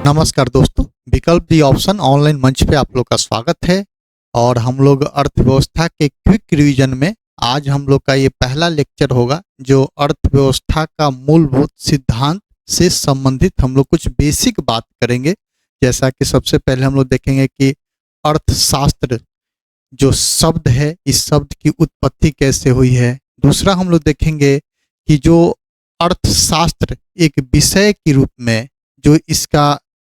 नमस्कार दोस्तों, विकल्प दी ऑप्शन ऑनलाइन मंच पे आप लोग का स्वागत है। और हम लोग अर्थव्यवस्था के क्विक रिवीजन में आज हम लोग का ये पहला लेक्चर होगा, जो अर्थव्यवस्था का मूलभूत सिद्धांत से संबंधित हम लोग कुछ बेसिक बात करेंगे। जैसा कि सबसे पहले हम लोग देखेंगे कि अर्थशास्त्र जो शब्द है, इस शब्द की उत्पत्ति कैसे हुई है। दूसरा हम लोग देखेंगे कि जो अर्थशास्त्र एक विषय के रूप में जो इसका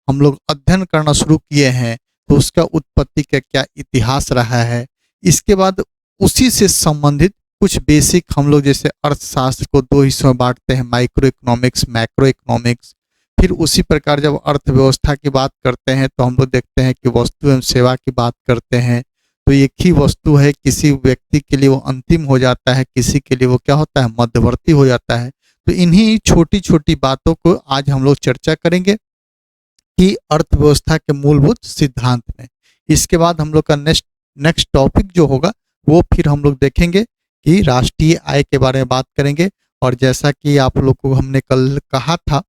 हम लोग अध्ययन करना शुरू किए हैं, तो उसका उत्पत्ति का क्या इतिहास रहा है। इसके बाद उसी से संबंधित कुछ बेसिक हम लोग जैसे अर्थशास्त्र को दो हिस्सों में बांटते हैं, माइक्रो इकोनॉमिक्स, मैक्रो इकोनॉमिक्स। फिर उसी प्रकार जब अर्थव्यवस्था की बात करते हैं तो हम लोग देखते हैं कि वस्तु एवं सेवा की बात करते हैं, तो एक ही वस्तु है, किसी व्यक्ति के लिए वो अंतिम हो जाता है, किसी के लिए वो क्या होता है, मध्यवर्ती हो जाता है। तो इन्हीं छोटी छोटी बातों को आज हम लोग चर्चा करेंगे कि अर्थव्यवस्था के मूलभूत सिद्धांत में। इसके बाद हम लोग का नेक्स्ट टॉपिक जो होगा वो फिर हम लोग देखेंगे कि राष्ट्रीय आय के बारे में बात करेंगे। और जैसा कि आप लोग को हमने कल कहा था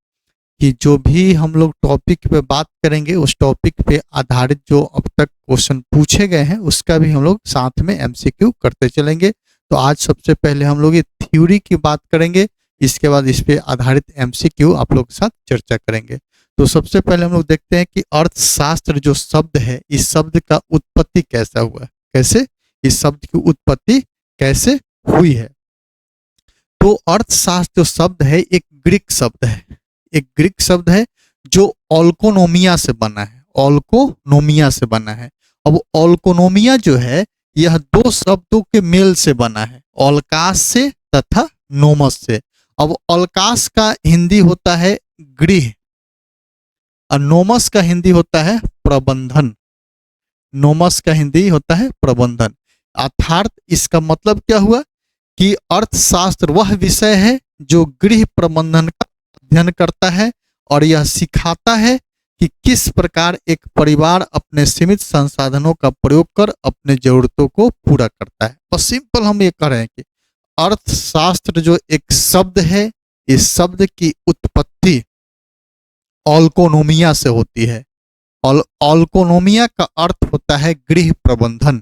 कि जो भी हम लोग टॉपिक पे बात करेंगे, उस टॉपिक पे आधारित जो अब तक क्वेश्चन पूछे गए हैं उसका भी हम लोग साथ में एमसीक्यू करते चलेंगे। तो आज सबसे पहले हम लोग ये थ्योरी की बात करेंगे, इसके बाद इस पे आधारित एमसीक्यू आप लोग के साथ चर्चा करेंगे। तो सबसे पहले हम लोग देखते हैं कि अर्थशास्त्र जो शब्द है, इस शब्द का उत्पत्ति कैसा हुआ है, कैसे इस शब्द की उत्पत्ति कैसे हुई है। तो अर्थशास्त्र जो शब्द है एक ग्रीक शब्द है, एक ग्रीक शब्द है जो ओल्कोनोमिया से बना है, ओल्कोनोमिया से बना है। अब ओल्कोनोमिया जो है यह दो शब्दों के मेल से बना है, ओल्कास से तथा नोमस से। अब ओल्कास का हिंदी होता है गृह और नोमस का हिंदी होता है प्रबंधन, नोमस का हिंदी होता है प्रबंधन। अर्थात इसका मतलब क्या हुआ कि अर्थशास्त्र वह विषय है जो गृह प्रबंधन का अध्ययन करता है और यह सिखाता है कि किस प्रकार एक परिवार अपने सीमित संसाधनों का प्रयोग कर अपने जरूरतों को पूरा करता है। बस सिंपल हम ये कह रहे हैं कि अर्थशास्त्र जो एक शब्द है, इस शब्द की उत्पत्ति ओल्कोनोमिया से होती है। और ओल्कोनोमिया का अर्थ होता है गृह प्रबंधन।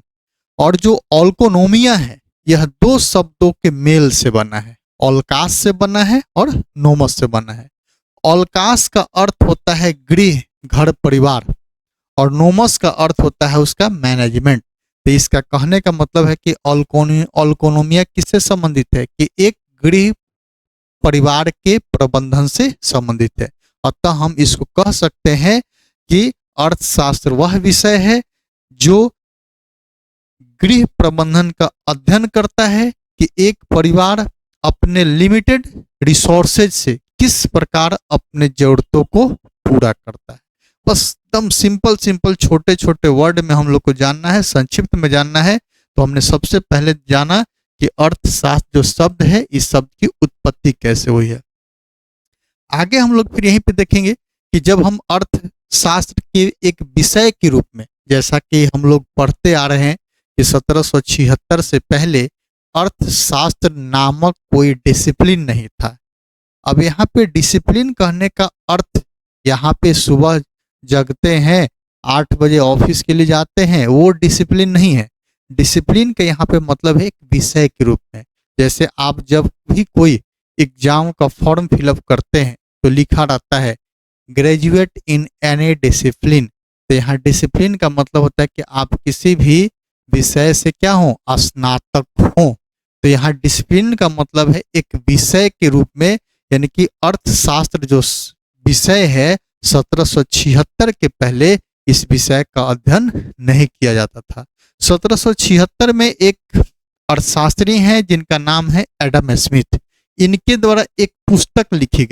और जो ओल्कोनोमिया है यह दो शब्दों के मेल से बना है, ओल्कास से बना है और नोमस से बना है। ओल्कास का अर्थ होता है गृह, घर, परिवार, और नोमस का अर्थ होता है उसका मैनेजमेंट। तो इसका कहने का मतलब है कि ओल्कोनोमिया किससे संबंधित है कि एक गृह परिवार के प्रबंधन से संबंधित है। अतः हम इसको कह सकते हैं कि अर्थशास्त्र वह विषय है जो गृह प्रबंधन का अध्ययन करता है कि एक परिवार अपने लिमिटेड रिसोर्सेज से किस प्रकार अपने जरूरतों को पूरा करता है। बस एकदम सिंपल छोटे छोटे वर्ड में हम लोग को जानना है, संक्षिप्त में जानना है। तो हमने सबसे पहले जाना कि अर्थशास्त्र जो शब्द है, इस शब्द की उत्पत्ति कैसे हुई है। आगे हम लोग फिर यहीं पे देखेंगे कि जब हम अर्थशास्त्र के एक विषय के रूप में, जैसा कि हम लोग पढ़ते आ रहे हैं कि 1776 से पहले अर्थशास्त्र नामक कोई डिसिप्लिन नहीं था। अब यहाँ पे डिसिप्लिन कहने का अर्थ, यहाँ पे सुबह जगते हैं, 8 बजे ऑफिस के लिए जाते हैं, वो डिसिप्लिन नहीं है। डिसिप्लिन का यहाँ पे मतलब है एक विषय के रूप में। जैसे आप जब भी कोई एग्जाम का फॉर्म फिलअप करते हैं तो लिखा रहता है ग्रेजुएट इन एनी डिसिप्लिन। तो यहाँ डिसिप्लिन का मतलब होता है कि आप किसी भी विषय से क्या हो, स्नातक हो। तो यहाँ डिसिप्लिन का मतलब है एक विषय के रूप में, यानी कि अर्थशास्त्र जो विषय है 1776 के पहले इस विषय का अध्ययन नहीं किया जाता था। 1776 में एक अर्थशास्त्री हैं जिनका नाम है एडम स्मिथ। इनके द्वारा एक पुस्तक लिखी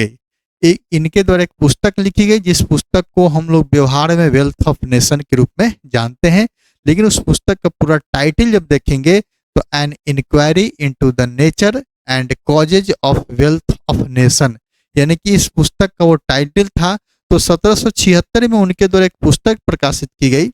गई, जिस पुस्तक को हम लोग व्यवहार में वेल्थ ऑफ नेशन के रूप में जानते हैं। लेकिन उस पुस्तक का पूरा टाइटल जब देखेंगे तो an inquiry into the nature and causes of wealth of nation, यानी कि इस पुस्तक का वो टाइटल था। तो 1776 में उनके द्वारा एक पुस्तक प्रकाशित की गई,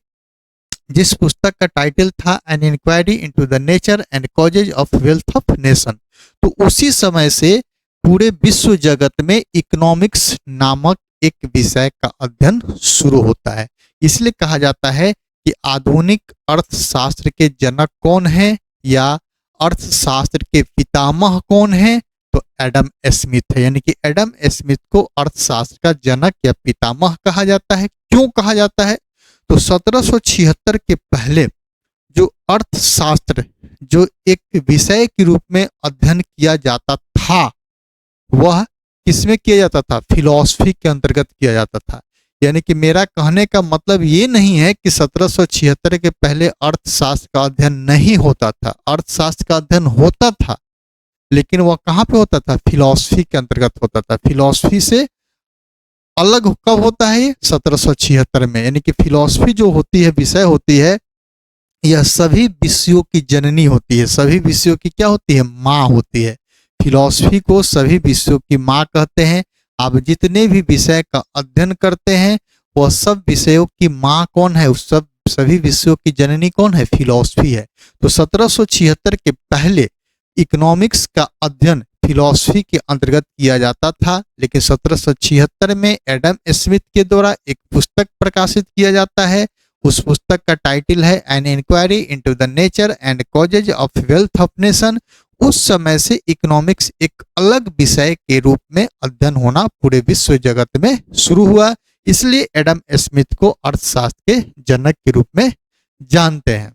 जिस पुस्तक का टाइटल था an inquiry into the nature and causes of wealth of nation. तो उसी समय से पूरे विश्व जगत में इकोनॉमिक्स नामक एक विषय का अध्ययन शुरू होता है। इसलिए कहा जाता है कि आधुनिक अर्थशास्त्र के जनक कौन है या अर्थशास्त्र के पितामह कौन है, तो एडम स्मिथ है। यानी कि एडम स्मिथ को अर्थशास्त्र का जनक या पितामह कहा जाता है। क्यों कहा जाता है? तो 1776 के पहले जो अर्थशास्त्र जो एक विषय के रूप में अध्ययन किया जाता था, वह किसमें किया जाता था? फिलॉसफी के अंतर्गत किया जाता था। यानी कि मेरा कहने का मतलब ये नहीं है कि 1776 के पहले अर्थशास्त्र का अध्ययन नहीं होता था। अर्थशास्त्र का अध्ययन होता था, लेकिन वह कहाँ पे होता था? फिलॉसफी के अंतर्गत होता था। फिलॉसफी से अलग कब होता है? 1776 में। यानी कि फिलॉसफी जो होती है, विषय होती है, यह सभी विषयों की जननी होती है। सभी विषयों की क्या होती है? माँ होती है। फिलॉसफी को सभी विषयों की माँ कहते हैं। आप जितने भी विषय का अध्ययन करते हैं, वह सब विषयों की माँ कौन है? उस सब सभी विषयों की जननी कौन है? फिलॉसफी है। तो 1776 के पहले इकोनॉमिक्स का अध्ययन फिलॉसफी के अंतर्गत किया जाता था, लेकिन 1776 में एडम स्मिथ के द्वारा एक पुस्तक प्रकाशित किया जाता है। उस पुस्तक का टाइटल है an inquiry into the nature and causes of wealth of nation. उस समय से इकोनॉमिक्स एक अलग विषय के रूप में अध्ययन होना पूरे विश्व जगत में शुरू हुआ। इसलिए एडम स्मिथ को अर्थशास्त्र के जनक के रूप में जानते हैं।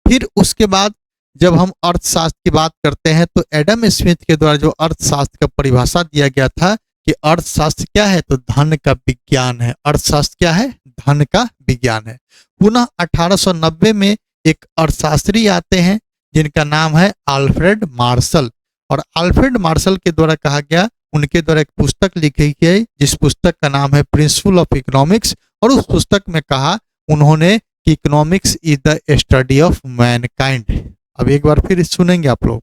फिर उसके बाद जब हम अर्थशास्त्र की बात करते हैं, तो एडम स्मिथ के द्वारा जो अर्थशास्त्र का परिभाषा दिया गया था कि अर्थशास्त्र क्या है? तो धन का विज्ञान है। अर्थशास्त्र क्या है? धन का विज्ञान है। पुनः 1890 में एक अर्थशास्त्री आते हैं जिनका नाम है अल्फ्रेड मार्शल, और अल्फ्रेड मार्शल के द्वारा कहा गया, उनके द्वारा एक पुस्तक लिखी गई जिस पुस्तक का नाम है प्रिंसिपल ऑफ इकोनॉमिक्स। और उस पुस्तक में कहा उन्होंने कि economics is the study of Mankind. अब एक बार फिर सुनेंगे आप लोग।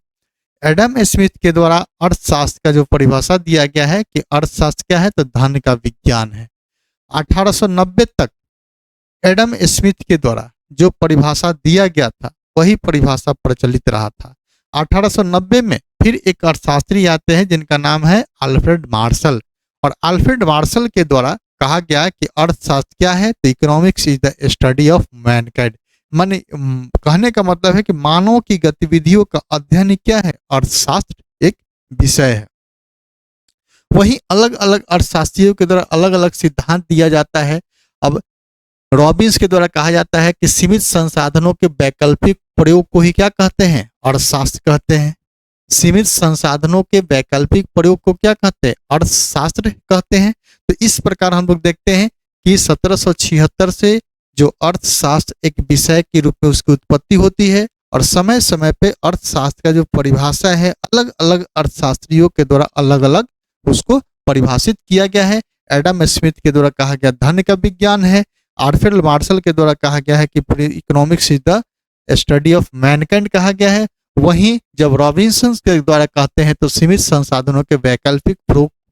एडम स्मिथ के द्वारा अर्थशास्त्र का जो परिभाषा दिया गया है कि अर्थशास्त्र क्या है? तो धन का विज्ञान है। 1890 तक एडम स्मिथ के द्वारा जो परिभाषा दिया गया था, वही परिभाषा प्रचलित रहा था। 1890 में फिर एक अर्थशास्त्री आते हैं जिनका नाम है अल्फ्रेड मार्शल, और अल्फ्रेड मार्शल के द्वारा कहा गया कि अर्थशास्त्र क्या है? तो economics is the study of Mankind. माने कहने का मतलब है कि मानव की गतिविधियों का अध्ययन क्या है? अर्थशास्त्र एक विषय है। वही अलग अलग अर्थशास्त्रियों के द्वारा अलग अलग सिद्धांत दिया जाता है। अब रॉबिन्स के द्वारा कहा जाता है कि सीमित संसाधनों के वैकल्पिक प्रयोग को ही क्या कहते हैं? अर्थशास्त्र कहते हैं। सीमित संसाधनों के वैकल्पिक प्रयोग को क्या कहते हैं? अर्थशास्त्र कहते हैं। तो इस प्रकार हम लोग देखते हैं कि 1776 से जो अर्थशास्त्र एक विषय के रूप में उसकी उत्पत्ति होती है, और समय समय पे अर्थशास्त्र का जो परिभाषा है अलग अलग अर्थशास्त्रियों के द्वारा अलग अलग उसको परिभाषित किया गया है। एडम स्मिथ के द्वारा कहा गया धन का विज्ञान है। अल्फ्रेड मार्शल के द्वारा कहा गया है कि economics is the study of Mankind कहा गया है। वहीं जब रॉबिन्सन के द्वारा कहते हैं तो सीमित संसाधनों के वैकल्पिक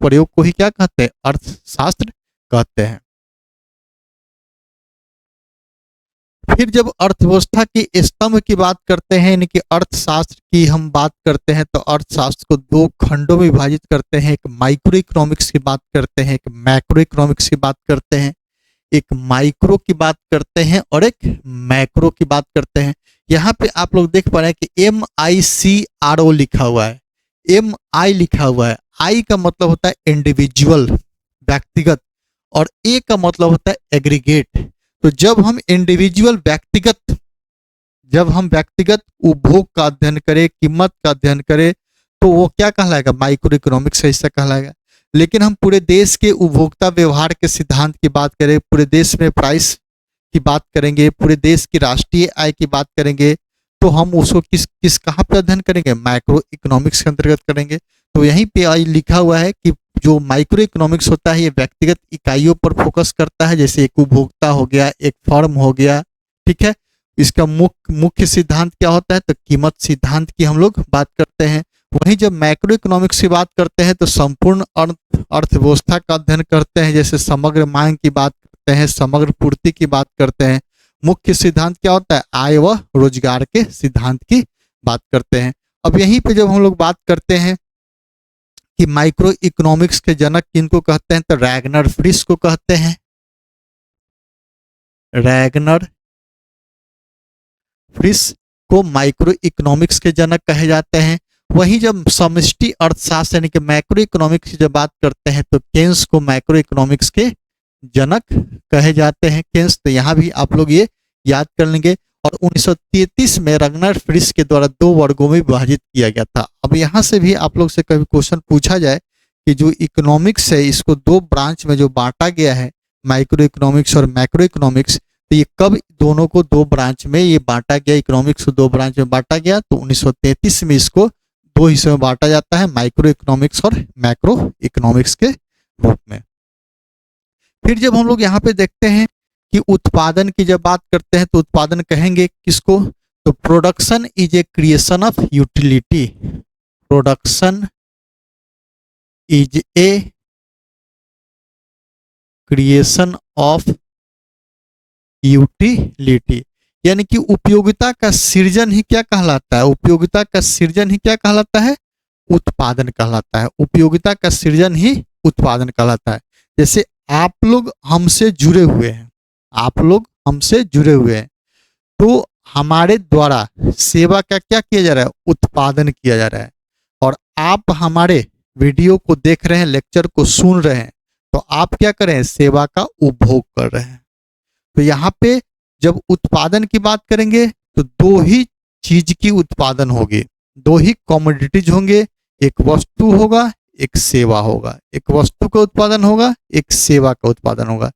प्रयोग को ही क्या कहते हैं? अर्थशास्त्र कहते हैं। फिर जब अर्थव्यवस्था के स्तंभ की बात करते हैं, यानी कि अर्थशास्त्र की हम बात करते हैं, तो अर्थशास्त्र को दो खंडों में विभाजित करते हैं। एक माइक्रो इकोनॉमिक्स की बात करते हैं, एक मैक्रो इकोनॉमिक्स की बात करते हैं। एक माइक्रो की बात करते हैं और एक मैक्रो की बात करते हैं। यहाँ पे आप लोग देख पा रहे हैं कि MICRO लिखा हुआ है, MI लिखा हुआ है। I का मतलब होता है इंडिविजुअल, व्यक्तिगत, और A का मतलब होता है एग्रीगेट। तो जब हम इंडिविजुअल जब हम व्यक्तिगत उपभोग का अध्ययन करें, कीमत का अध्ययन करें, तो वो क्या कहलाएगा? माइक्रो इकोनॉमिक्स ऐसा कहलाएगा। लेकिन हम पूरे देश के उपभोक्ता व्यवहार के सिद्धांत की बात करें, पूरे देश में प्राइस की बात करेंगे, पूरे देश की राष्ट्रीय आय की बात करेंगे, तो हम उसको किस कहाँ पे अध्ययन करेंगे? मैक्रो इकोनॉमिक्स के अंतर्गत करेंगे। तो यहीं पे लिखा हुआ है कि जो माइक्रो इकोनॉमिक्स होता है ये व्यक्तिगत इकाइयों पर फोकस करता है, जैसे एक उपभोक्ता हो गया, एक फर्म हो गया, ठीक है। इसका मुख्य सिद्धांत क्या होता है? तो कीमत सिद्धांत की हम लोग बात करते हैं। वहीं जब मैक्रो इकोनॉमिक्स की बात करते हैं तो संपूर्ण अर्थव्यवस्था का अध्ययन करते हैं, जैसे समग्र मांग की बात करते हैं, समग्र पूर्ति की बात करते हैं। मुख्य सिद्धांत क्या होता है? आय व रोजगार के सिद्धांत की बात करते हैं। अब यहीं पे जब हम लोग बात करते हैं कि माइक्रो इकोनॉमिक्स के जनक किनको कहते हैं, तो रैगनर फ्रिश को कहते हैं। रैगनर फ्रिश को माइक्रो इकोनॉमिक्स के जनक कहे जाते हैं। वहीं जब समष्टि अर्थशास्त्र यानी कि मैक्रो इकोनॉमिक्स की जब बात करते हैं तो केन्स को मैक्रो इकोनॉमिक्स के जनक कहे जाते हैं। केन्स, तो यहाँ भी आप लोग ये याद कर लेंगे। और 1933 में रैगनर फ्रिश के द्वारा 2 वर्गों में विभाजित किया गया था। अब यहाँ से भी आप लोग से कभी क्वेश्चन पूछा जाए कि जो इकोनॉमिक्स है इसको 2 ब्रांच में जो बांटा गया है, माइक्रो इकोनॉमिक्स और मैक्रो इकोनॉमिक्स, तो ये कब दोनों को 2 ब्रांच में ये बांटा गया, इकोनॉमिक्स को 2 ब्रांच में बांटा गया, तो 1933 में इसको 2 हिस्सों में बांटा जाता है, माइक्रो इकोनॉमिक्स और मैक्रो इकोनॉमिक्स के रूप में। फिर जब हम लोग यहाँ पे देखते हैं कि उत्पादन की जब बात करते हैं तो उत्पादन कहेंगे किसको, तो production is a creation of utility. Production is a creation of utility, यानी कि उपयोगिता का सृजन ही क्या कहलाता है, उपयोगिता का सृजन ही क्या कहलाता है, उत्पादन कहलाता है। उपयोगिता का सृजन ही उत्पादन कहलाता है। जैसे आप लोग हमसे जुड़े हुए हैं, आप लोग हमसे जुड़े हुए हैं, तो हमारे द्वारा सेवा का क्या किया जा रहा है, उत्पादन किया जा रहा है। और आप हमारे वीडियो को देख रहे हैं, लेक्चर को सुन रहे हैं, तो आप क्या कर रहे हैं, सेवा का उपभोग कर रहे हैं। तो यहाँ पे जब उत्पादन की बात करेंगे तो 2 ही चीज की उत्पादन होगी, 2 ही कमोडिटीज होंगे, एक वस्तु होगा, एक सेवा होगा। एक वस्तु का उत्पादन होगा, एक सेवा का उत्पादन होगा।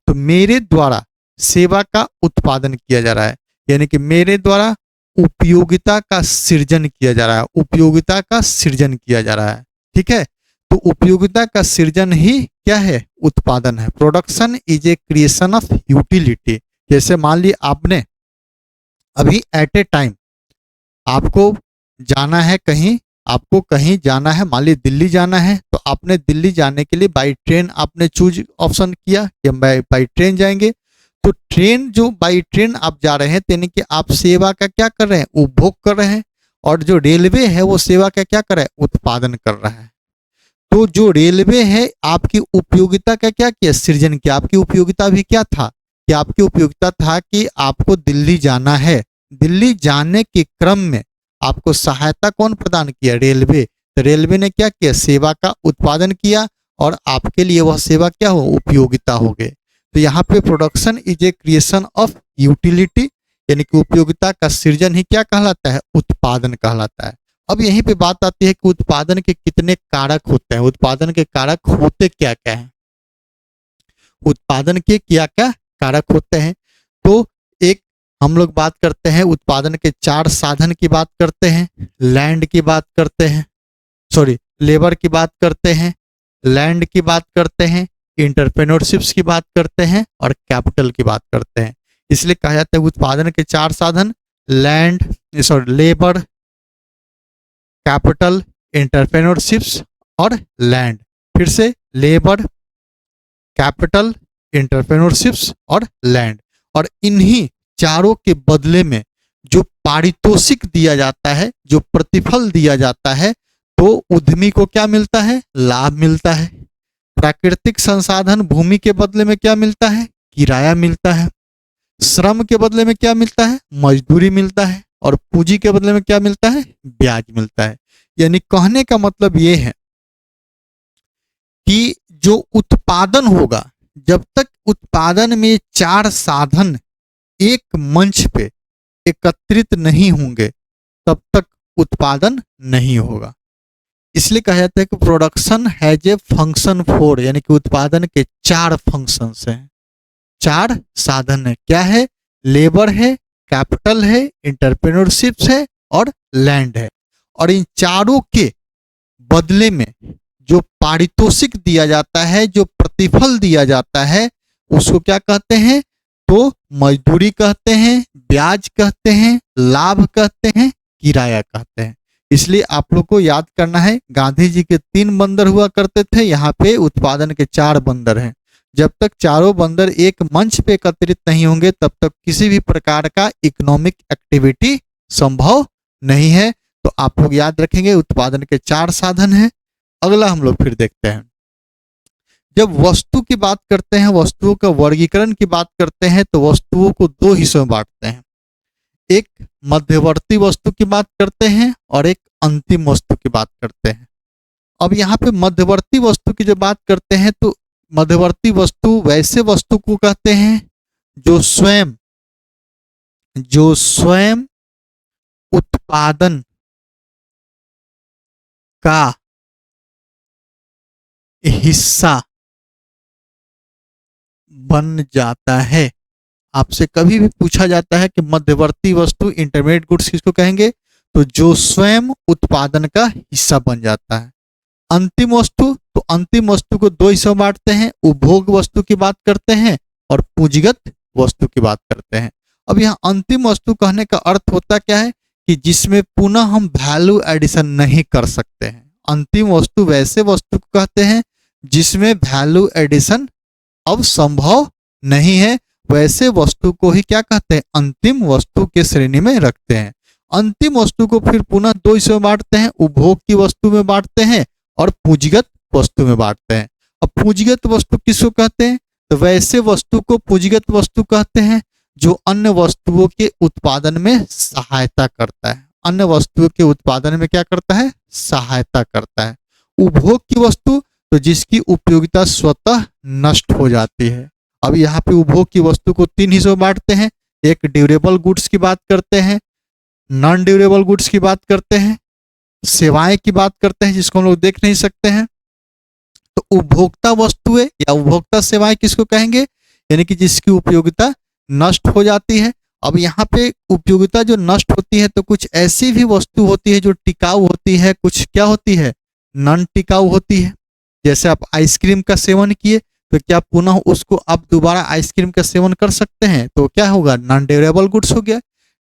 तो मेरे द्वारा सेवा का उत्पादन किया जा रहा है, यानी कि मेरे द्वारा उपयोगिता का सृजन किया जा रहा है, उपयोगिता का सृजन किया जा रहा है। ठीक है, तो उपयोगिता का सृजन ही क्या है, उत्पादन है। Production is a creation of utility. जैसे मान ली आपने अभी एट ए टाइम आपको जाना है कहीं, आपको कहीं जाना है, मान ली दिल्ली जाना है, तो आपने दिल्ली जाने के लिए बाई ट्रेन आपने चूज ऑप्शन किया कि हम बाई ट्रेन जाएंगे। तो ट्रेन जो बाई ट्रेन आप जा रहे हैं, यानी कि आप सेवा का क्या कर रहे हैं, उपभोग कर रहे हैं। और जो रेलवे है वो सेवा का क्या कर रहा है, उत्पादन कर रहा है। तो जो रेलवे है आपकी उपयोगिता का क्या किया, सृजन किया। आपकी उपयोगिता भी क्या था, कि आपकी उपयोगिता था कि आपको दिल्ली जाना है, दिल्ली जाने के क्रम में आपको सहायता कौन प्रदान किया, रेलवे। तो रेलवे ने क्या किया, सेवा का उत्पादन किया, और आपके लिए वह सेवा क्या हो, उपयोगिता हो गई। तो यहाँ पे production is a creation of utility, यानी कि उपयोगिता का सृजन ही क्या कहलाता है, उत्पादन कहलाता है। अब यहीं पे बात आती है कि उत्पादन के कितने कारक होते हैं, उत्पादन के कारक होते क्या क्या हैं, उत्पादन के क्या क्या कारक होते हैं। तो एक हम लोग बात करते हैं उत्पादन के 4 साधन की बात करते हैं, लैंड की बात करते हैं, सॉरी लेबर की बात करते हैं, लैंड की बात करते हैं, इंटरप्रेन्योरशिप्स की बात करते हैं, और कैपिटल की बात करते हैं। इसलिए कहा जाता है उत्पादन के 4 साधन, लैंड, सॉरी लेबर, कैपिटल, इंटरप्रेन्योरशिप्स और लैंड। फिर से लेबर, कैपिटल, इंटरप्रेन्योरशिप्स और लैंड। और इन्हीं चारों के बदले में जो पारितोषिक दिया जाता है, जो प्रतिफल दिया जाता है, तो उद्यमी को क्या मिलता है, लाभ मिलता है। प्राकृतिक संसाधन भूमि के बदले में क्या मिलता है, किराया मिलता है। श्रम के बदले में क्या मिलता है, मजदूरी मिलता है। और पूंजी के बदले में क्या मिलता है, ब्याज मिलता है। यानी कहने का मतलब ये है कि जो उत्पादन होगा, जब तक उत्पादन में 4 साधन एक मंच पे एकत्रित नहीं होंगे तब तक उत्पादन नहीं होगा। इसलिए कहा जाता है कि प्रोडक्शन हैज ए फंक्शन 4, यानी कि उत्पादन के 4 फंक्शंस हैं, 4 साधन है। क्या है, लेबर है, कैपिटल है, इंटरप्रेन्योरशिप्स है और लैंड है। और इन चारों के बदले में जो पारितोषिक दिया जाता है, जो प्रतिफल दिया जाता है, उसको क्या कहते हैं, तो मजदूरी कहते हैं, ब्याज कहते हैं, लाभ कहते हैं, किराया कहते हैं। इसलिए आप लोग को याद करना है, गांधी जी के 3 बंदर हुआ करते थे, यहाँ पे उत्पादन के 4 बंदर हैं। जब तक चारों बंदर एक मंच पे एकत्रित नहीं होंगे तब तक किसी भी प्रकार का इकोनॉमिक एक्टिविटी संभव नहीं है। तो आप लोग याद रखेंगे उत्पादन के 4 साधन हैं, अगला हम लोग फिर देखते हैं, जब वस्तु की बात करते हैं, वस्तुओं का वर्गीकरण की बात करते हैं, तो वस्तुओं को दो हिस्सों में बांटते हैं। एक मध्यवर्ती वस्तु की बात करते हैं और एक अंतिम वस्तु की बात करते हैं। अब यहाँ पे मध्यवर्ती वस्तु की जब बात करते हैं तो मध्यवर्ती वस्तु वैसे वस्तु को कहते हैं जो स्वयं उत्पादन का हिस्सा बन जाता है। आपसे कभी भी पूछा जाता है कि मध्यवर्ती वस्तु इंटरमीडिएट गुड्स किसको कहेंगे, तो जो स्वयं उत्पादन का हिस्सा बन जाता है। अंतिम वस्तु, तो अंतिम वस्तु को दो हिस्सों में बांटते हैं, उपभोग वस्तु की बात करते हैं और पूंजीगत वस्तु की बात करते हैं। अब यहाँ अंतिम वस्तु कहने का अर्थ होता क्या है कि जिसमें पुनः हम वैल्यू एडिशन नहीं कर सकते हैं। अंतिम वस्तु वैसे वस्तु को कहते हैं जिसमें वैल्यू एडिशन अब संभव नहीं है, वैसे वस्तु को ही क्या कहते हैं, अंतिम वस्तु के श्रेणी में रखते हैं। अंतिम वस्तु को फिर पुनः दो हिस्सों में बांटते हैं, उपभोग की वस्तु में बांटते हैं और पूंजीगत वस्तु में बांटते हैं। अब पूंजीगत वस्तु किसको कहते हैं, तो वैसे वस्तु को पूंजीगत वस्तु कहते हैं जो अन्य वस्तुओं के उत्पादन में सहायता करता है। अन्य वस्तुओं के उत्पादन में क्या करता है, सहायता करता है। उपभोग की वस्तु, तो जिसकी उपयोगिता स्वतः नष्ट हो जाती है। अब यहाँ पे उपभोग की वस्तु को तीन हिस्सों में बांटते हैं, एक ड्यूरेबल गुड्स की बात करते हैं, नॉन ड्यूरेबल गुड्स की बात करते हैं, सेवाएं की बात करते हैं जिसको हम लोग देख नहीं सकते हैं। तो उपभोक्ता वस्तुएं या उपभोक्ता सेवाएं किसको कहेंगे, यानी कि जिसकी उपयोगिता नष्ट हो जाती है। अब यहाँ पे उपयोगिता जो नष्ट होती है तो कुछ ऐसी भी वस्तु होती है जो टिकाऊ होती है, कुछ क्या होती है, नॉन टिकाऊ होती है। जैसे आप आइसक्रीम का सेवन किए तो क्या पुनः उसको आप दोबारा आइसक्रीम का सेवन कर सकते हैं, तो क्या होगा, नॉन ड्यूरेबल गुड्स हो गया।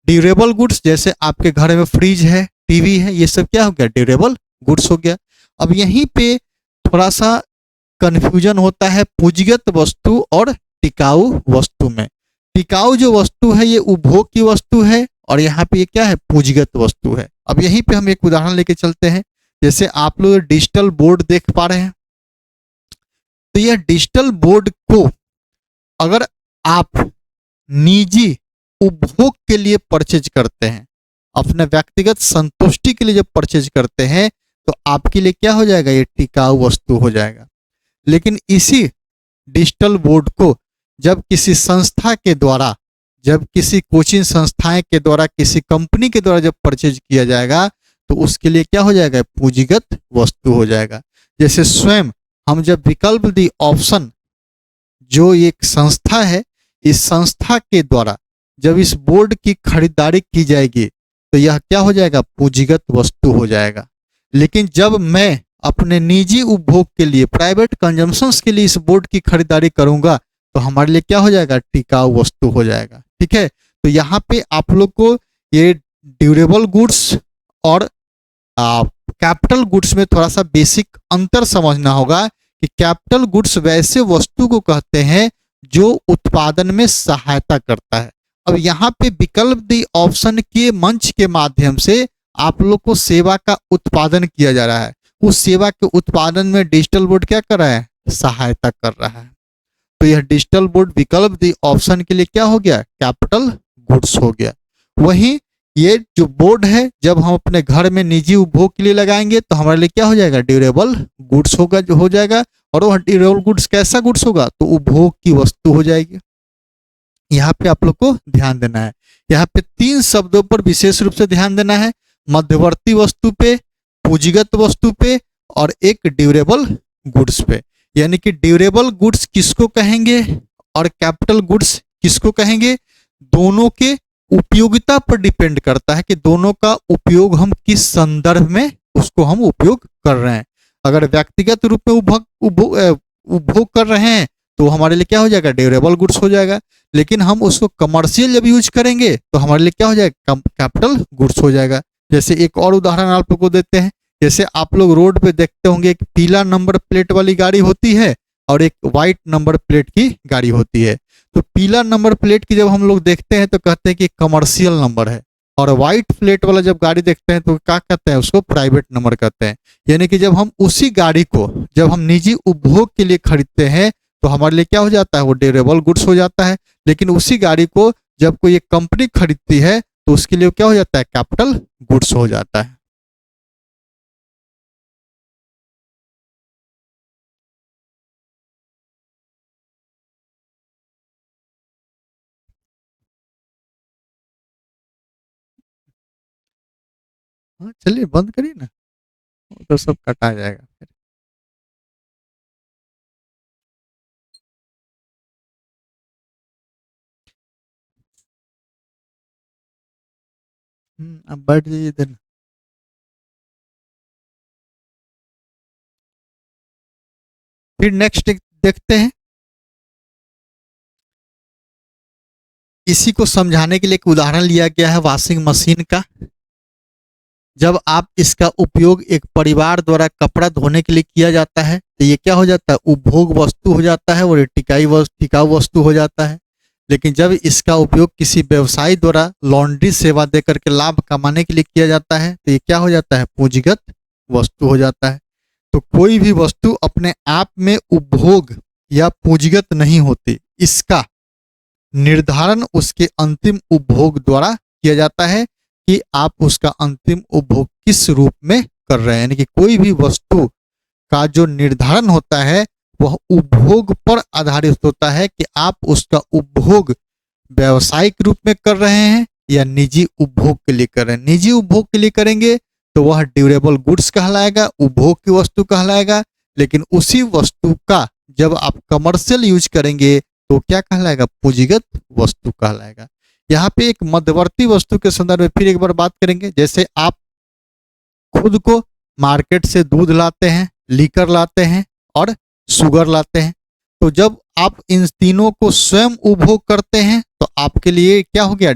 ड्यूरेबल गुड्स जैसे आपके घर में फ्रिज है, टीवी है, ये सब क्या हो गया, ड्यूरेबल गुड्स हो गया। अब यहीं पे थोड़ा सा कंफ्यूजन होता है पूंजीगत वस्तु और टिकाऊ वस्तु में। टिकाऊ जो वस्तु है ये उपभोग की वस्तु है और यहाँ पे ये क्या है, पूंजीगत वस्तु है। अब यहीं पे हम एक उदाहरण लेके चलते हैं, जैसे आप लोग डिजिटल बोर्ड देख पा रहे हैं, तो यह डिजिटल बोर्ड को अगर आप निजी उपभोग के लिए परचेज करते हैं, अपने व्यक्तिगत संतुष्टि के लिए जब परचेज करते हैं, तो आपके लिए क्या हो जाएगा, ये टिकाऊ वस्तु हो जाएगा। लेकिन इसी डिजिटल बोर्ड को जब किसी संस्था के द्वारा, जब किसी कोचिंग संस्थाएं के द्वारा, किसी कंपनी के द्वारा जब परचेज किया जाएगा, तो उसके लिए क्या हो जाएगा, पूंजीगत वस्तु हो जाएगा। जैसे स्वयं हम जब विकल्प दी ऑप्शन, जो एक संस्था है, इस संस्था के द्वारा जब इस बोर्ड की खरीदारी की जाएगी तो यह क्या हो जाएगा, पूंजीगत वस्तु हो जाएगा। लेकिन जब मैं अपने निजी उपभोग के लिए, प्राइवेट कंजम्पशंस के लिए इस बोर्ड की खरीदारी करूंगा तो हमारे लिए क्या हो जाएगा, टिकाऊ वस्तु हो जाएगा। ठीक है, तो यहाँ पे आप लोग को ये ड्यूरेबल गुड्स और कैपिटल गुड्स में थोड़ा सा बेसिक अंतर समझना होगा कि कैपिटल गुड्स वैसे वस्तु को कहते हैं जो उत्पादन में सहायता करता है। अब यहाँ पे विकल्प दी ऑप्शन के मंच के माध्यम से आप लोग को सेवा का उत्पादन किया जा रहा है। उस सेवा के उत्पादन में डिजिटल बोर्ड क्या कर रहा है, सहायता कर रहा है। तो यह डिजिटल बोर्ड विकल्प दी ऑप्शन के लिए क्या हो गया, कैपिटल गुड्स हो गया। वहीं ये जो बोर्ड है जब हम अपने घर में निजी उपभोग के लिए लगाएंगे तो हमारे लिए क्या हो जाएगा, ड्यूरेबल गुड्स होगा, जो हो जाएगा। और वह ड्यूरेबल गुड्स कैसा गुड्स होगा, तो उपभोग की वस्तु हो जाएगी। यहाँ पे आप लोग को ध्यान देना है, यहाँ पे तीन शब्दों पर विशेष रूप से ध्यान देना है, मध्यवर्ती वस्तु पे, पूंजीगत वस्तु पे और एक ड्यूरेबल गुड्स पे। यानी कि ड्यूरेबल गुड्स किसको कहेंगे और कैपिटल गुड्स किसको कहेंगे, दोनों के उपयोगिता पर डिपेंड करता है कि दोनों का उपयोग हम किस संदर्भ में उसको हम उपयोग कर रहे हैं। अगर व्यक्तिगत रूप में उपभोग कर रहे हैं तो हमारे लिए क्या हो जाएगा, ड्यूरेबल गुड्स हो जाएगा। लेकिन हम उसको कमर्शियल जब यूज करेंगे तो हमारे लिए क्या हो जाएगा, कैपिटल गुड्स हो जाएगा। जैसे एक और उदाहरण आप लोग को देते हैं, जैसे आप लोग रोड पे देखते होंगे एक पीला नंबर प्लेट वाली गाड़ी होती है और एक व्हाइट नंबर प्लेट की गाड़ी होती है। तो पीला नंबर प्लेट की जब हम लोग देखते हैं तो कहते हैं कि कमर्शियल नंबर है, और व्हाइट प्लेट वाला जब गाड़ी देखते हैं तो क्या कहते हैं, उसको प्राइवेट नंबर कहते हैं। यानी कि जब हम उसी गाड़ी को जब हम निजी उपभोग के लिए खरीदते हैं तो हमारे लिए क्या हो जाता है, वो ड्यूरेबल गुड्स हो जाता है। लेकिन उसी गाड़ी को जब कोई एक कंपनी खरीदती है तो उसके लिए क्या हो जाता है, कैपिटल गुड्स हो जाता है। हाँ चलिए बंद करिए ना, वो तो सब कटा जाएगा फिर। अब बैठ जाइए इधर। फिर नेक्स्ट देखते हैं। इसी को समझाने के लिए एक उदाहरण लिया गया है वॉशिंग मशीन का। जब आप इसका उपयोग एक परिवार द्वारा कपड़ा धोने के लिए किया जाता है तो ये क्या हो जाता है, उपभोग वस्तु हो जाता है और टिकाऊ वस्तु हो जाता है। लेकिन जब इसका उपयोग किसी व्यवसायी द्वारा लॉन्ड्री सेवा देकर के लाभ कमाने के लिए किया जाता है तो ये क्या हो जाता है, पूंजीगत वस्तु हो जाता है। तो कोई भी वस्तु अपने आप में उपभोग या पूंजीगत नहीं होती, इसका निर्धारण उसके अंतिम उपभोग द्वारा किया जाता है कि आप उसका अंतिम उपभोग किस रूप में कर रहे हैं। यानी कि कोई भी वस्तु का जो निर्धारण होता है वह उपभोग पर आधारित होता है कि आप उसका उपभोग व्यावसायिक रूप में कर रहे हैं या निजी उपभोग के लिए कर रहे हैं। निजी उपभोग के लिए करेंगे तो वह ड्यूरेबल गुड्स कहलाएगा, उपभोग की वस्तु कहलाएगा। लेकिन उसी वस्तु का जब आप कमर्शियल यूज करेंगे तो क्या कहलाएगा, पूंजीगत वस्तु कहलाएगा। यहाँ पे एक मध्यवर्ती वस्तु के संदर्भ में फिर एक बार बात करेंगे। जैसे आप खुद को मार्केट से दूध लाते हैं, लीकर लाते हैं और शुगर लाते हैं। तो जब आप इन तीनों को स्वयं उपभोग करते हैं तो आपके लिए क्या हो गया,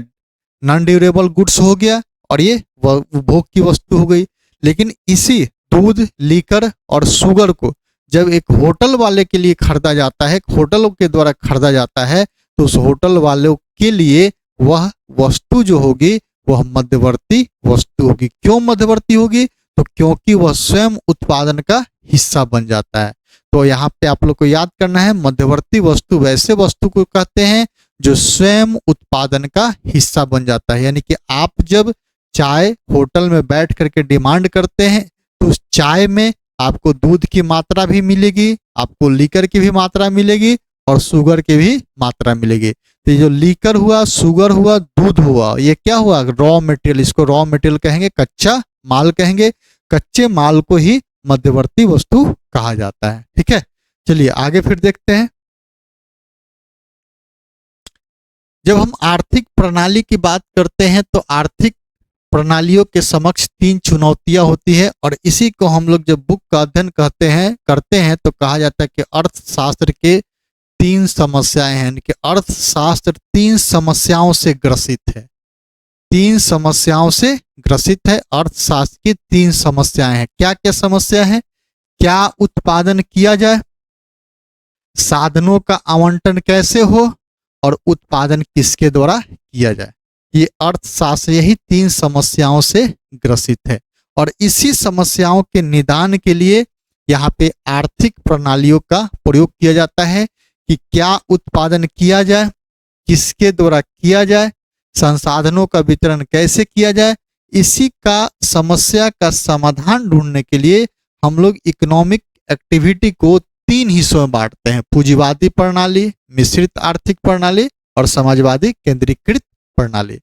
नॉन ड्यूरेबल गुड्स हो गया और ये उपभोग की वस्तु हो गई। लेकिन इसी दूध, लीकर और शुगर को जब एक होटल वाले के लिए खरीदा जाता है, होटलों के द्वारा खरीदा जाता है, तो उस होटल वालों के लिए वह वस्तु जो होगी वह मध्यवर्ती वस्तु होगी। क्यों मध्यवर्ती होगी, तो क्योंकि वह स्वयं उत्पादन का हिस्सा बन जाता है। तो यहाँ पे आप लोग को याद करना है, मध्यवर्ती वस्तु वैसे वस्तु को कहते हैं जो स्वयं उत्पादन का हिस्सा बन जाता है। यानी कि आप जब चाय होटल में बैठ करके डिमांड करते हैं तो उस चाय में आपको दूध की मात्रा भी मिलेगी, आपको लीकर की भी मात्रा मिलेगी और शुगर की भी मात्रा मिलेगी। तो ये जो लीकर हुआ, शुगर हुआ, दूध हुआ, ये क्या हुआ, रॉ मटेरियल। इसको रॉ मटेरियल कहेंगे, कच्चा माल कहेंगे। कच्चे माल को ही मध्यवर्ती वस्तु कहा जाता है। ठीक है, चलिए आगे फिर देखते हैं। जब हम आर्थिक प्रणाली की बात करते हैं तो आर्थिक प्रणालियों के समक्ष तीन चुनौतियां होती है और इसी को हम लोग जब बुक का अध्ययन करते हैं तो कहा जाता है कि अर्थशास्त्र के तीन समस्याएं हैं। कि अर्थशास्त्र तीन समस्याओं से ग्रसित है। तीन समस्याओं से ग्रसित है अर्थशास्त्र की तीन समस्याएं हैं। क्या क्या समस्या है, क्या उत्पादन किया जाए, साधनों का आवंटन कैसे हो और उत्पादन किसके द्वारा किया जाए। ये अर्थशास्त्र यही तीन समस्याओं से ग्रसित है और इसी समस्याओं के निदान के लिए यहाँ पे आर्थिक प्रणालियों का प्रयोग किया जाता है कि क्या उत्पादन किया जाए, किसके द्वारा किया जाए, संसाधनों का वितरण कैसे किया जाए। इसी का समस्या का समाधान ढूंढने के लिए हम लोग इकोनॉमिक एक्टिविटी को तीन हिस्सों में बांटते हैं, पूंजीवादी प्रणाली, मिश्रित आर्थिक प्रणाली और समाजवादी केंद्रीकृत प्रणाली।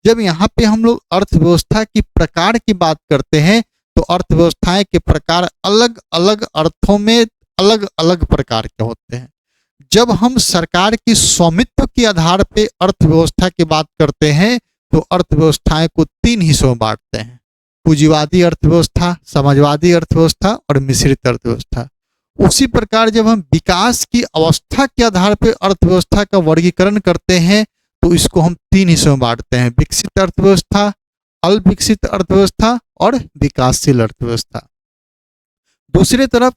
जब यहाँ पे हम लोग अर्थव्यवस्था की प्रकार की बात करते हैं तो अर्थव्यवस्थाएं के प्रकार अलग अलग अर्थों में अलग अलग प्रकार के होते हैं। जब हम सरकार की स्वामित्व के आधार पे अर्थव्यवस्था की बात करते हैं तो अर्थव्यवस्थाएं को तीन हिस्सों में बांटते हैं, पूंजीवादी अर्थव्यवस्था, समाजवादी अर्थव्यवस्था और मिश्रित अर्थव्यवस्था। उसी प्रकार जब हम विकास की अवस्था के आधार पर अर्थव्यवस्था का वर्गीकरण करते हैं तो इसको हम तीन हिस्सों में बांटते हैं, विकसित अर्थव्यवस्था, अल्प विकसित अर्थव्यवस्था और विकासशील अर्थव्यवस्था। दूसरी तरफ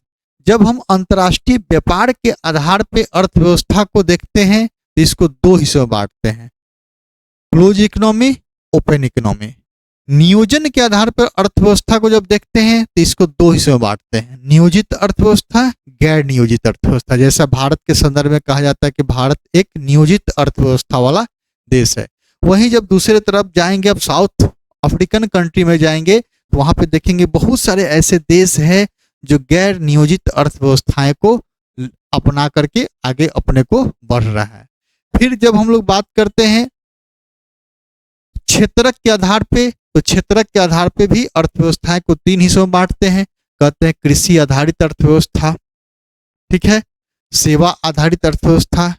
जब हम अंतर्राष्ट्रीय व्यापार के आधार पर अर्थव्यवस्था को देखते हैं तो इसको दो हिस्सों में बांटते हैं, क्लोज इकोनॉमी ओपन इकोनॉमी। नियोजन के आधार पर अर्थव्यवस्था को जब देखते हैं तो इसको दो हिस्सों में बांटते हैं, नियोजित अर्थव्यवस्था, गैर नियोजित अर्थव्यवस्था। जैसा भारत के संदर्भ में कहा जाता है कि भारत एक नियोजित अर्थव्यवस्था वाला देश है। वहीं जब दूसरे तरफ जाएंगे, अब साउथ अफ्रीकन कंट्री में जाएंगे तो वहां पे देखेंगे बहुत सारे ऐसे देश हैं जो गैर नियोजित अर्थव्यवस्थाएं को अपना करके आगे अपने को बढ़ रहा है। फिर जब हम लोग बात करते हैं क्षेत्रक के आधार पे, तो क्षेत्रक के आधार पे भी अर्थव्यवस्थाएं को तीन हिस्सों में बांटते हैं। कहते हैं कृषि आधारित अर्थव्यवस्था, ठीक है, सेवा आधारित अर्थव्यवस्था,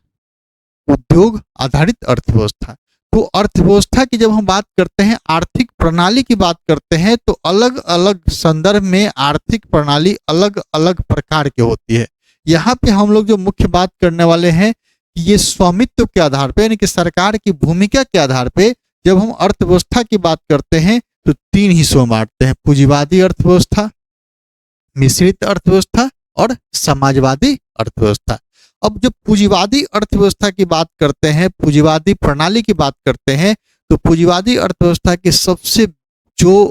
उद्योग आधारित अर्थव्यवस्था। तो अर्थव्यवस्था की जब हम बात करते हैं, आर्थिक प्रणाली की बात करते हैं, तो अलग अलग संदर्भ में आर्थिक प्रणाली अलग अलग प्रकार की होती है। यहाँ पे हम लोग जो मुख्य बात करने वाले हैं कि ये स्वामित्व के आधार पे, यानी कि सरकार की भूमिका के आधार पे जब हम अर्थव्यवस्था की बात करते हैं तो तीन हिस्सों में बांटते हैं, पूंजीवादी अर्थव्यवस्था, मिश्रित अर्थव्यवस्था और समाजवादी अर्थव्यवस्था। अब जब पूंजीवादी अर्थव्यवस्था की बात करते हैं, पूंजीवादी प्रणाली की बात करते हैं, तो पूंजीवादी अर्थव्यवस्था की सबसे जो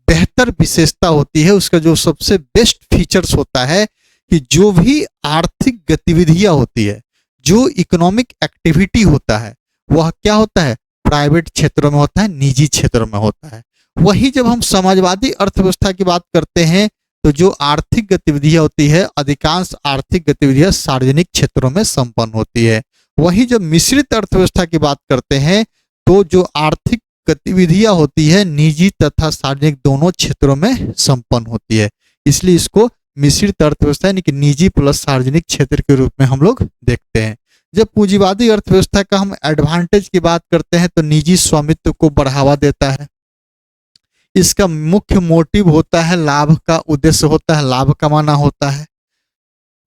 बेहतर विशेषता होती है, उसका जो सबसे बेस्ट फीचर्स होता है कि जो भी आर्थिक गतिविधियां होती है, जो इकोनॉमिक एक्टिविटी होता है, वह क्या होता है, प्राइवेट क्षेत्रों में होता है, निजी क्षेत्रों में होता है। वही जब हम समाजवादी अर्थव्यवस्था की बात करते हैं तो जो आर्थिक गतिविधियां होती है, अधिकांश आर्थिक गतिविधियां सार्वजनिक क्षेत्रों में संपन्न होती है। वही जब मिश्रित अर्थव्यवस्था की बात करते हैं तो जो आर्थिक गतिविधियां होती है, निजी तथा सार्वजनिक दोनों क्षेत्रों में संपन्न होती है। इसलिए इसको मिश्रित अर्थव्यवस्था यानी कि निजी प्लस सार्वजनिक क्षेत्र के रूप में हम लोग देखते हैं। जब पूंजीवादी अर्थव्यवस्था का हम एडवांटेज की बात करते हैं तो निजी स्वामित्व को बढ़ावा देता है। इसका मुख्य मोटिव होता है लाभ का, उद्देश्य होता है लाभ कमाना होता है।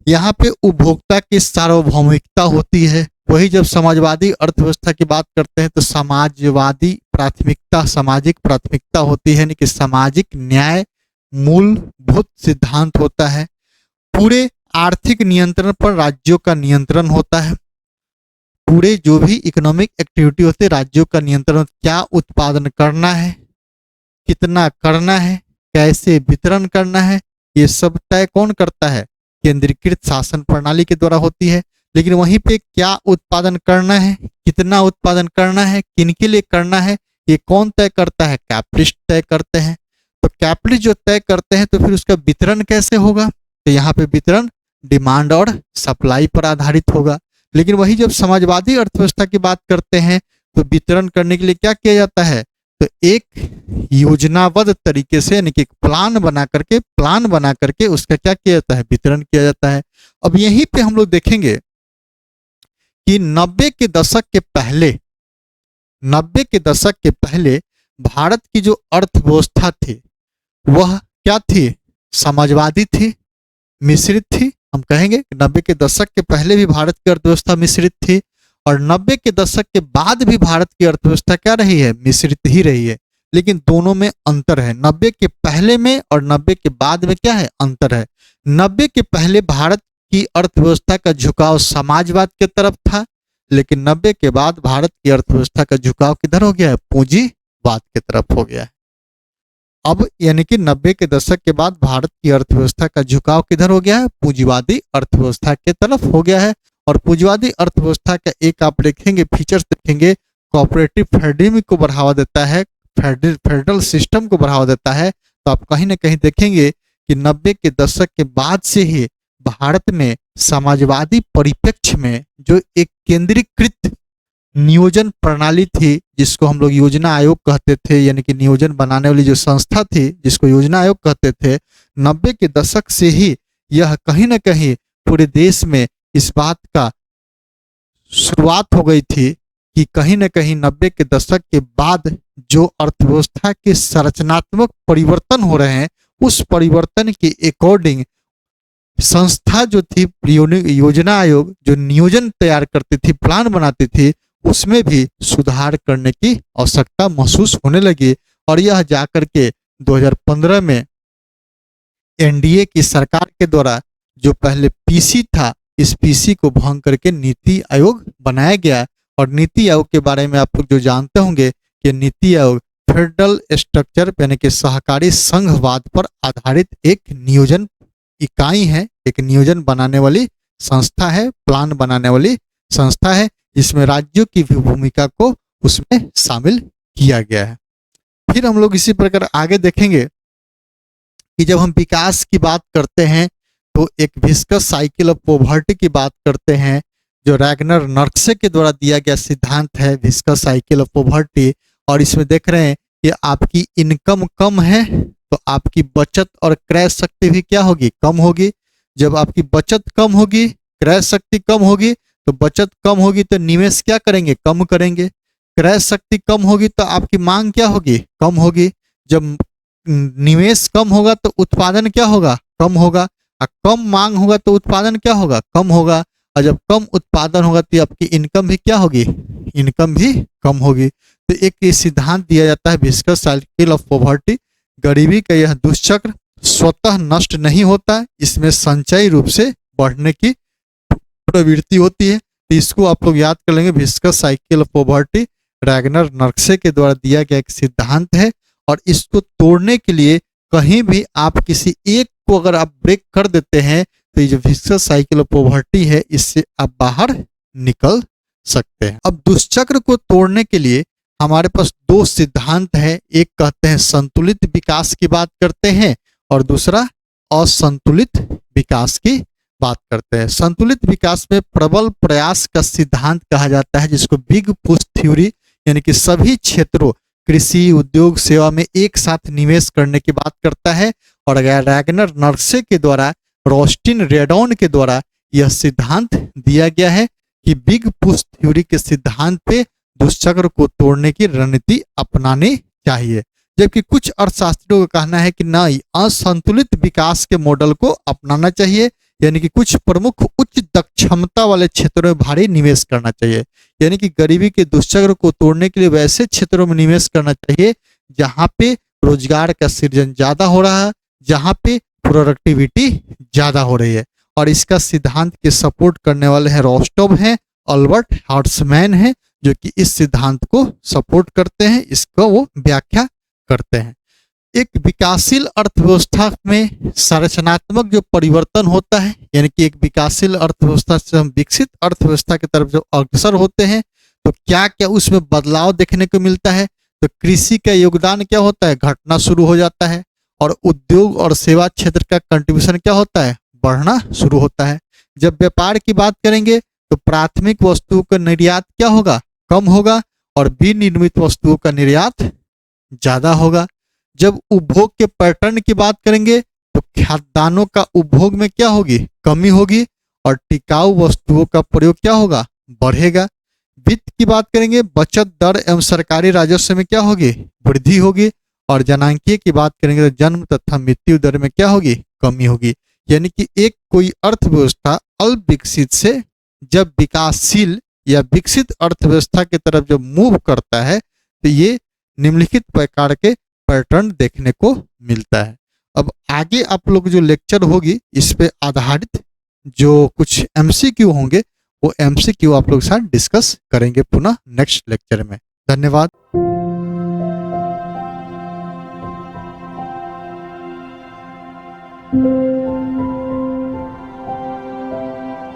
यहाँ पे उपभोक्ता की सार्वभौमिकता होती है। वही जब समाजवादी अर्थव्यवस्था की बात करते हैं तो समाजवादी प्राथमिकता, सामाजिक प्राथमिकता होती है, यानी कि सामाजिक न्याय मूलभूत सिद्धांत होता है। पूरे आर्थिक नियंत्रण पर राज्यों का नियंत्रण होता है। पूरे जो भी इकोनॉमिक एक्टिविटी होती है, राज्यों का नियंत्रण, क्या उत्पादन करना है, कितना करना है, कैसे वितरण करना है, ये सब तय कौन करता है, केंद्रीकृत शासन प्रणाली के द्वारा होती है। लेकिन वहीं पे क्या उत्पादन करना है, कितना उत्पादन करना है, किनके लिए करना है, ये कौन तय करता है, कैपिटलिस्ट तय करते हैं। तो कैपिटलिस्ट जो तय करते हैं तो फिर उसका वितरण कैसे होगा, तो यहाँ पे वितरण डिमांड और सप्लाई पर आधारित होगा। लेकिन वही जब समाजवादी अर्थव्यवस्था की बात करते हैं तो वितरण करने के लिए क्या किया जाता है, तो एक योजनाबद्ध तरीके से, यानी कि प्लान बना करके उसका क्या किया जाता है, वितरण किया जाता है। अब यहीं पे हम लोग देखेंगे कि 90 के दशक के पहले भारत की जो अर्थव्यवस्था थी वह क्या थी, समाजवादी थी, मिश्रित थी। हम कहेंगे कि 90 के दशक के पहले भी भारत की अर्थव्यवस्था मिश्रित थी और 90 के दशक के बाद भी भारत की अर्थव्यवस्था क्या रही है, मिश्रित ही रही है। लेकिन दोनों में अंतर है, 90 के पहले में और 90 के बाद में क्या है, अंतर है। 90 के पहले भारत की अर्थव्यवस्था का झुकाव समाजवाद की तरफ था, लेकिन 90 के बाद भारत की अर्थव्यवस्था का झुकाव किधर हो गया है, पूंजीवाद की तरफ हो गया है। अब यानी कि 90 के दशक के बाद भारत की अर्थव्यवस्था का झुकाव किधर हो गया है, पूंजीवादी अर्थव्यवस्था की तरफ हो गया है। और पूंजीवादी अर्थव्यवस्था का एक आप देखेंगे फीचर्स देखेंगे, कोऑपरेटिव फेडरलिज्म को बढ़ावा देता है, फेडरल सिस्टम को बढ़ावा देता है। तो आप कहीं ना कहीं देखेंगे कि 90 के दशक के बाद से ही भारत में समाजवादी परिप्रेक्ष्य में जो एक केंद्रीकृत नियोजन प्रणाली थी, जिसको हम लोग योजना आयोग कहते थे, यानी कि नियोजन बनाने वाली जो संस्था थी जिसको योजना आयोग कहते थे, 90 के दशक से ही यह कहीं ना कहीं पूरे देश में इस बात का शुरुआत हो गई थी कि कहीं ना कहीं 90 के दशक के बाद जो अर्थव्यवस्था के संरचनात्मक परिवर्तन हो रहे हैं, उस परिवर्तन के अकॉर्डिंग संस्था जो थी योजना आयोग, जो नियोजन तैयार करती थी, प्लान बनाती थी, उसमें भी सुधार करने की आवश्यकता महसूस होने लगी। और यह जाकर के 2015 में एनडीए की सरकार के द्वारा जो पहले पीसी था, इस पीसी को भंग करके नीति आयोग बनाया गया। और नीति आयोग के बारे में आप लोग जो जानते होंगे कि नीति आयोग फेडरल स्ट्रक्चर यानी कि सहकारी संघवाद पर आधारित एक नियोजन इकाई है, एक नियोजन बनाने वाली संस्था है, प्लान बनाने वाली संस्था है, जिसमें राज्यों की भी भूमिका को उसमें शामिल किया गया है। फिर हम लोग इसी प्रकार आगे देखेंगे कि जब हम विकास की बात करते हैं तो एक विस्कस साइकिल ऑफ पॉवर्टी की बात करते हैं, जो रैगनर नर्क्से के द्वारा दिया गया सिद्धांत है विस्कस साइकिल ऑफ पॉवर्टी। और इसमें देख रहे हैं कि आपकी इनकम कम है तो आपकी बचत और क्रय शक्ति भी क्या होगी, कम होगी। जब आपकी बचत कम होगी, क्रय शक्ति कम होगी, तो बचत कम होगी तो निवेश क्या करेंगे, कम करेंगे। क्रय शक्ति कम होगी तो आपकी मांग क्या होगी, कम होगी। जब निवेश कम होगा तो उत्पादन क्या होगा, कम होगा। और कम मांग होगा तो उत्पादन क्या होगा, कम होगा। और जब कम उत्पादन होगा तो आपकी इनकम भी क्या होगी, इनकम भी कम होगी। तो एक ये सिद्धांत दिया जाता है विस्कस साइकिल ऑफ पॉवर्टी। गरीबी का यह दुष्चक्र स्वतः नष्ट नहीं होता, इसमें संचयी रूप से बढ़ने की प्रवृत्ति होती है। तो इसको आप लोग याद कर लेंगे, विस्कस cycle of poverty Ragnar Nurkse के द्वारा दिया गया एक सिद्धांत है। और इसको तोड़ने के लिए कहीं भी आप किसी एक को अगर आप ब्रेक कर देते हैं तो ये जो विस्कस साइकिल ऑफ पॉवर्टी है इससे आप बाहर निकल सकते हैं। अब दुष्चक्र को तोड़ने के लिए हमारे पास दो सिद्धांत है, एक कहते हैं संतुलित विकास की बात करते हैं और दूसरा असंतुलित विकास की बात करते हैं। संतुलित विकास में प्रबल प्रयास का सिद्धांत कहा जाता है, जिसको बिग पुश थ्योरी, यानी कि सभी क्षेत्रों कृषि, उद्योग, सेवा में एक साथ निवेश करने की बात करता है। और रैगनर नर्क्से के द्वारा, रोस्टिन रेडॉन के द्वारा यह सिद्धांत दिया गया है कि बिग पुश थ्योरी के सिद्धांत पे दुष्चक्र को तोड़ने की रणनीति अपनानी चाहिए। जबकि कुछ अर्थशास्त्रियों का कहना है कि नहीं, असंतुलित विकास के मॉडल को अपनाना चाहिए, यानी कि कुछ प्रमुख उच्च दक्षता वाले क्षेत्रों में भारी निवेश करना चाहिए। यानी कि गरीबी के दुष्चक्र को तोड़ने के लिए वैसे क्षेत्रों में निवेश करना चाहिए जहां पे रोजगार का सृजन ज्यादा हो रहा है, जहां पे प्रोडक्टिविटी ज्यादा हो रही है। और इसका सिद्धांत के सपोर्ट करने वाले हैं रोस्टोव हैं, अल्बर्ट हर्ट्समैन हैं, जो कि इस सिद्धांत को सपोर्ट करते हैं, इसको वो व्याख्या करते हैं। एक विकासशील अर्थव्यवस्था में संरचनात्मक जो परिवर्तन होता है, यानी कि एक विकासशील अर्थव्यवस्था से हम विकसित अर्थव्यवस्था की तरफ जो अग्रसर होते हैं तो क्या क्या उसमें बदलाव देखने को मिलता है। तो कृषि का योगदान क्या होता है, घटना शुरू हो जाता है। और उद्योग और सेवा क्षेत्र का कंट्रीब्यूशन क्या होता है, बढ़ना शुरू होता है। जब व्यापार की बात करेंगे तो प्राथमिक वस्तुओं का निर्यात क्या होगा, कम होगा, और विनिर्मित वस्तुओं का निर्यात ज्यादा होगा। जब उपभोग के पैटर्न की बात करेंगे तो खाद्यान्नों का उपभोग में क्या होगी, कमी होगी, और टिकाऊ वस्तुओं का प्रयोग क्या होगा, बढ़ेगा। वित्त की बात करेंगे, बचत दर एवं सरकारी राजस्व में क्या होगी, वृद्धि होगी। और जनांकीय की बात करेंगे तो जन्म तथा मृत्यु दर में क्या होगी, कमी होगी। यानी कि एक कोई अर्थव्यवस्था अल्प विकसित से जब विकासशील या विकसित अर्थव्यवस्था की तरफ जब मूव करता है तो ये निम्नलिखित प्रकार के पैटर्न देखने को मिलता है। अब आगे आप लोग जो लेक्चर होगी इस पे आधारित जो कुछ एमसीक्यू होंगे वो एमसीक्यू आप लोग के साथ डिस्कस करेंगे पुनः नेक्स्ट लेक्चर में। धन्यवाद।